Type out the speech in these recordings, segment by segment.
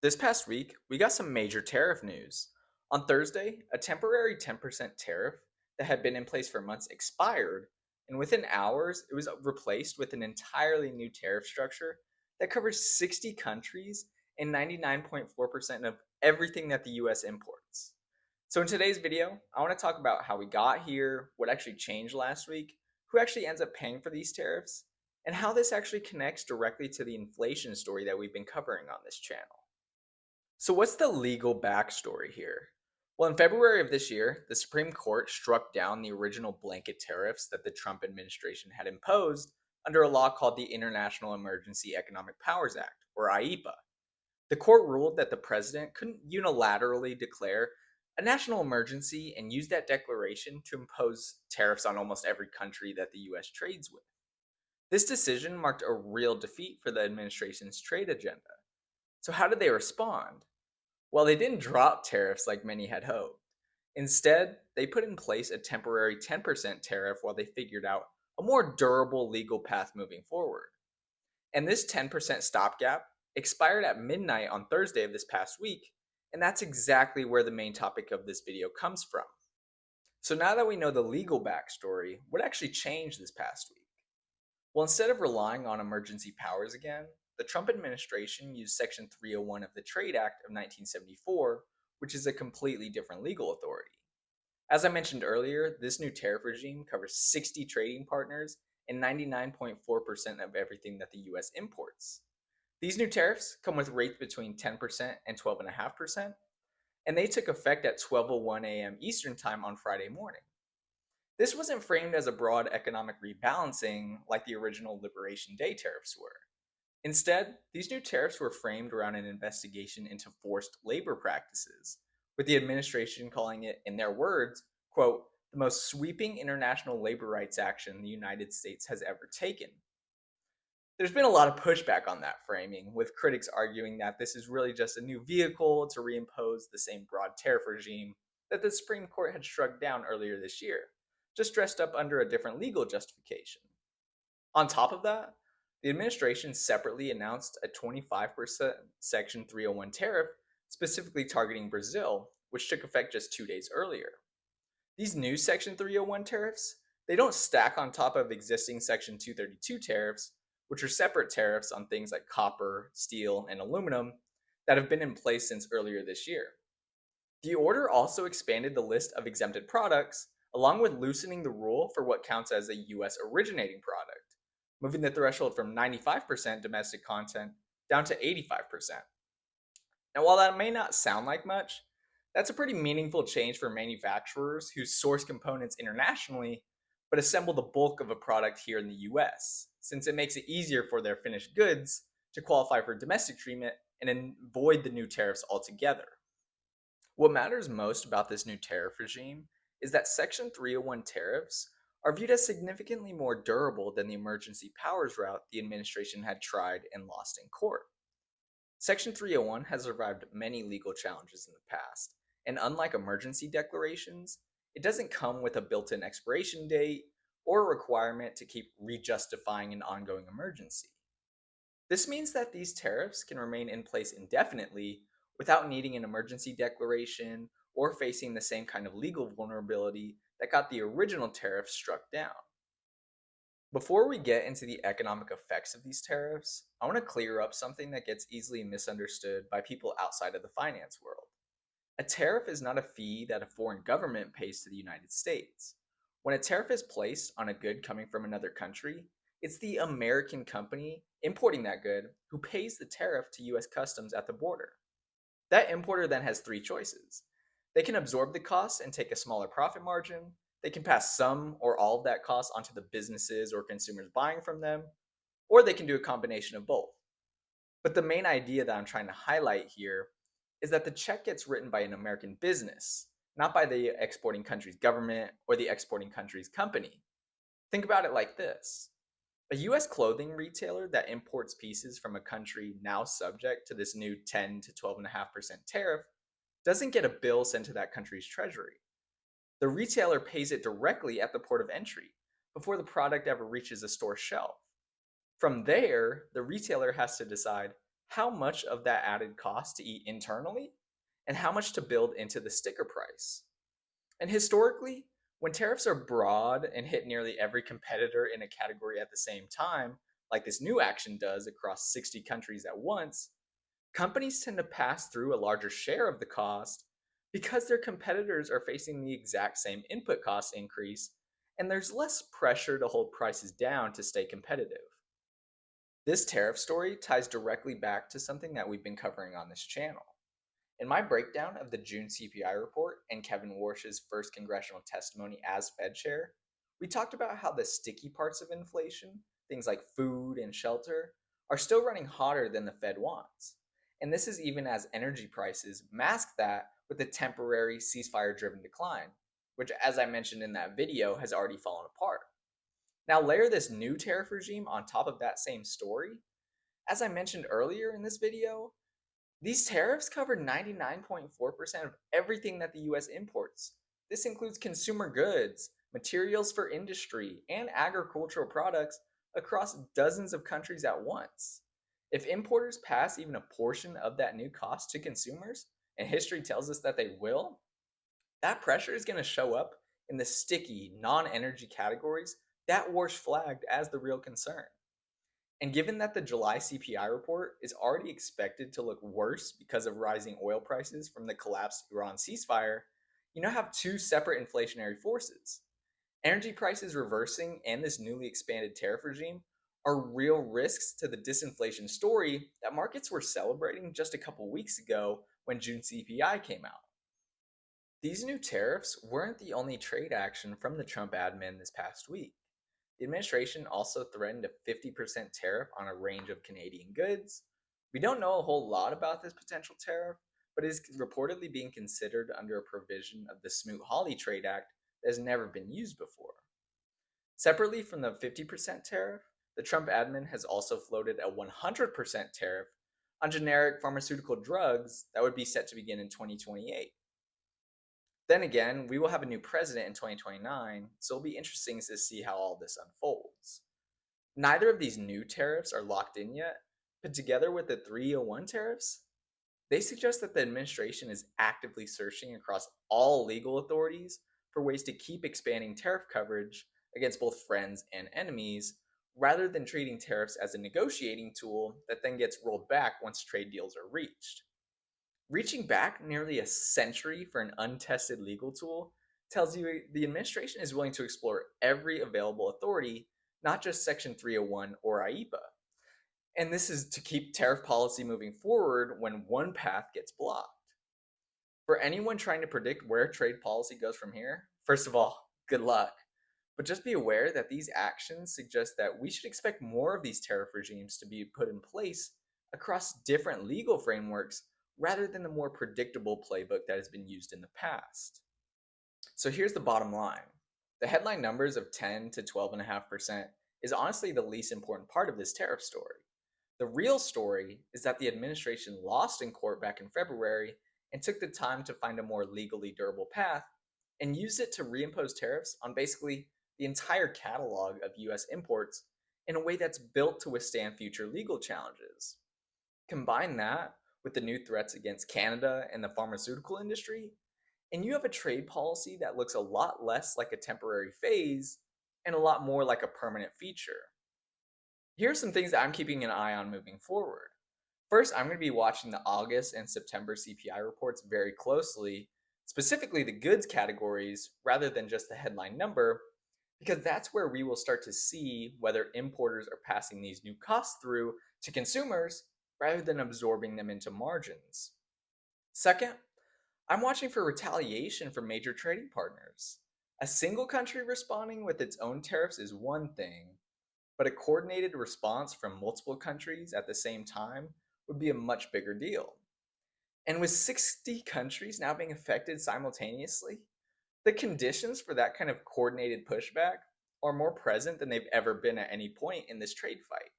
This past week, we got some major tariff news. On Thursday, a temporary 10% tariff that had been in place for months expired, and within hours, it was replaced with an entirely new tariff structure that covers 60 countries and 99.4% of everything that the US imports. So, in today's video, I want to talk about how we got here, what actually changed last week, who actually ends up paying for these tariffs, and how this actually connects directly to the inflation story that we've been covering on this channel. So, what's the legal backstory here? Well, in February of this year, the Supreme Court struck down the original blanket tariffs that the Trump administration had imposed under a law called the International Emergency Economic Powers Act, or IEEPA. The court ruled that the president couldn't unilaterally declare a national emergency and use that declaration to impose tariffs on almost every country that the US trades with. This decision marked a real defeat for the administration's trade agenda. So, how did they respond? Well, they didn't drop tariffs like many had hoped. Instead, they put in place a temporary 10% tariff while they figured out a more durable legal path moving forward. And this 10% stopgap expired at midnight on Thursday of this past week, and that's exactly where the main topic of this video comes from. So now that we know the legal backstory, what actually changed this past week? Well, instead of relying on emergency powers again, the Trump administration used Section 301 of the Trade Act of 1974, which is a completely different legal authority. As I mentioned earlier, this new tariff regime covers 60 trading partners and 99.4% of everything that the US imports. These new tariffs come with rates between 10% and 12.5%, and they took effect at 12:01 a.m. Eastern Time on Friday morning. This wasn't framed as a broad economic rebalancing like the original Liberation Day tariffs were. Instead, these new tariffs were framed around an investigation into forced labor practices, with the administration calling it, in their words, quote, the most sweeping international labor rights action the United States has ever taken. There's been a lot of pushback on that framing, with critics arguing that this is really just a new vehicle to reimpose the same broad tariff regime that the Supreme Court had struck down earlier this year, just dressed up under a different legal justification. On top of that, the administration separately announced a 25% Section 301 tariff specifically targeting Brazil, which took effect just 2 days earlier. These new Section 301 tariffs, they don't stack on top of existing Section 232 tariffs, which are separate tariffs on things like copper, steel, and aluminum that have been in place since earlier this year. The order also expanded the list of exempted products, along with loosening the rule for what counts as a US originating product, moving the threshold from 95% domestic content down to 85%. Now, while that may not sound like much, that's a pretty meaningful change for manufacturers who source components internationally but assemble the bulk of a product here in the US, since it makes it easier for their finished goods to qualify for domestic treatment and avoid the new tariffs altogether. What matters most about this new tariff regime is that Section 301 tariffs are viewed as significantly more durable than the emergency powers route the administration had tried and lost in court. Section 301 has survived many legal challenges in the past, and unlike emergency declarations, it doesn't come with a built in expiration date or a requirement to keep rejustifying an ongoing emergency. This means that these tariffs can remain in place indefinitely without needing an emergency declaration or facing the same kind of legal vulnerability that got the original tariffs struck down. Before we get into the economic effects of these tariffs, I want to clear up something that gets easily misunderstood by people outside of the finance world. A tariff is not a fee that a foreign government pays to the United States. When a tariff is placed on a good coming from another country, it's the American company importing that good who pays the tariff to US Customs at the border. That importer then has three choices. They can absorb the cost and take a smaller profit margin. They can pass some or all of that cost onto the businesses or consumers buying from them, or they can do a combination of both. But the main idea that I'm trying to highlight here is that the check gets written by an American business, not by the exporting country's government or the exporting country's company. Think about it like this. A US clothing retailer that imports pieces from a country now subject to this new 10 to 12.5% tariff doesn't get a bill sent to that country's treasury. The retailer pays it directly at the port of entry before the product ever reaches a store shelf. From there, the retailer has to decide how much of that added cost to eat internally, and how much to build into the sticker price. And historically, when tariffs are broad and hit nearly every competitor in a category at the same time, like this new action does across 60 countries at once, companies tend to pass through a larger share of the cost because their competitors are facing the exact same input cost increase, and there's less pressure to hold prices down to stay competitive. This tariff story ties directly back to something that we've been covering on this channel. In my breakdown of the June CPI report and Kevin Warsh's first congressional testimony as Fed chair, we talked about how the sticky parts of inflation, things like food and shelter, are still running hotter than the Fed wants. And this is even as energy prices mask that with a temporary ceasefire driven decline, which, as I mentioned in that video, has already fallen apart. Now, layer this new tariff regime on top of that same story. As I mentioned earlier in this video, these tariffs cover 99.4% of everything that the US imports. This includes consumer goods, materials for industry, and agricultural products across dozens of countries at once. If importers pass even a portion of that new cost to consumers, and history tells us that they will, that pressure is going to show up in the sticky, non energy categories that Warsh flagged as the real concern. And given that the July CPI report is already expected to look worse because of rising oil prices from the collapsed Iran ceasefire, you now have two separate inflationary forces. Energy prices reversing and this newly expanded tariff regime are real risks to the disinflation story that markets were celebrating just a couple weeks ago when June CPI came out. These new tariffs weren't the only trade action from the Trump admin this past week. The administration also threatened a 50% tariff on a range of Canadian goods. We don't know a whole lot about this potential tariff, but it is reportedly being considered under a provision of the Smoot-Hawley Trade Act that has never been used before. Separately from the 50% tariff, the Trump admin has also floated a 100% tariff on generic pharmaceutical drugs that would be set to begin in 2028. Then again, we will have a new president in 2029, so it'll be interesting to see how all this unfolds. Neither of these new tariffs are locked in yet, but together with the 301 tariffs, they suggest that the administration is actively searching across all legal authorities for ways to keep expanding tariff coverage against both friends and enemies, rather than treating tariffs as a negotiating tool that then gets rolled back once trade deals are reached. Reaching back nearly a century for an untested legal tool tells you the administration is willing to explore every available authority, not just Section 301 or IEEPA. And this is to keep tariff policy moving forward when one path gets blocked. For anyone trying to predict where trade policy goes from here, first of all, good luck. But just be aware that these actions suggest that we should expect more of these tariff regimes to be put in place across different legal frameworks rather than the more predictable playbook that has been used in the past. So here's the bottom line. The headline numbers of 10 to 12.5% is honestly the least important part of this tariff story. The real story is that the administration lost in court back in February and took the time to find a more legally durable path and used it to reimpose tariffs on basically the entire catalog of US imports in a way that's built to withstand future legal challenges. Combine that with the new threats against Canada and the pharmaceutical industry, and you have a trade policy that looks a lot less like a temporary phase and a lot more like a permanent feature. Here are some things that I'm keeping an eye on moving forward. First, I'm going to be watching the August and September CPI reports very closely, specifically the goods categories rather than just the headline number, because that's where we will start to see whether importers are passing these new costs through to consumers rather than absorbing them into margins. Second, I'm watching for retaliation from major trading partners. A single country responding with its own tariffs is one thing, but a coordinated response from multiple countries at the same time would be a much bigger deal. And with 60 countries now being affected simultaneously, the conditions for that kind of coordinated pushback are more present than they've ever been at any point in this trade fight.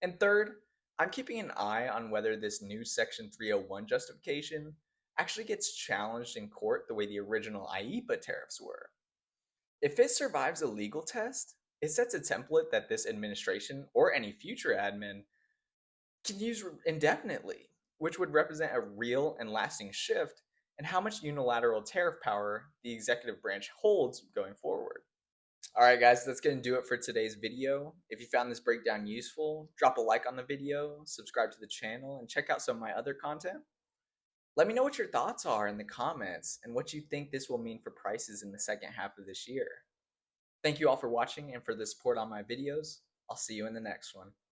And third, I'm keeping an eye on whether this new Section 301 justification actually gets challenged in court the way the original IEEPA tariffs were. If it survives a legal test, it sets a template that this administration or any future admin continues indefinitely, which would represent a real and lasting shift in how much unilateral tariff power the executive branch holds going forward. All right, guys, that's going to do it for today's video. If you found this breakdown useful, drop a like on the video, subscribe to the channel, and check out some of my other content. Let me know what your thoughts are in the comments and what you think this will mean for prices in the second half of this year. Thank you all for watching and for the support on my videos. I'll see you in the next one.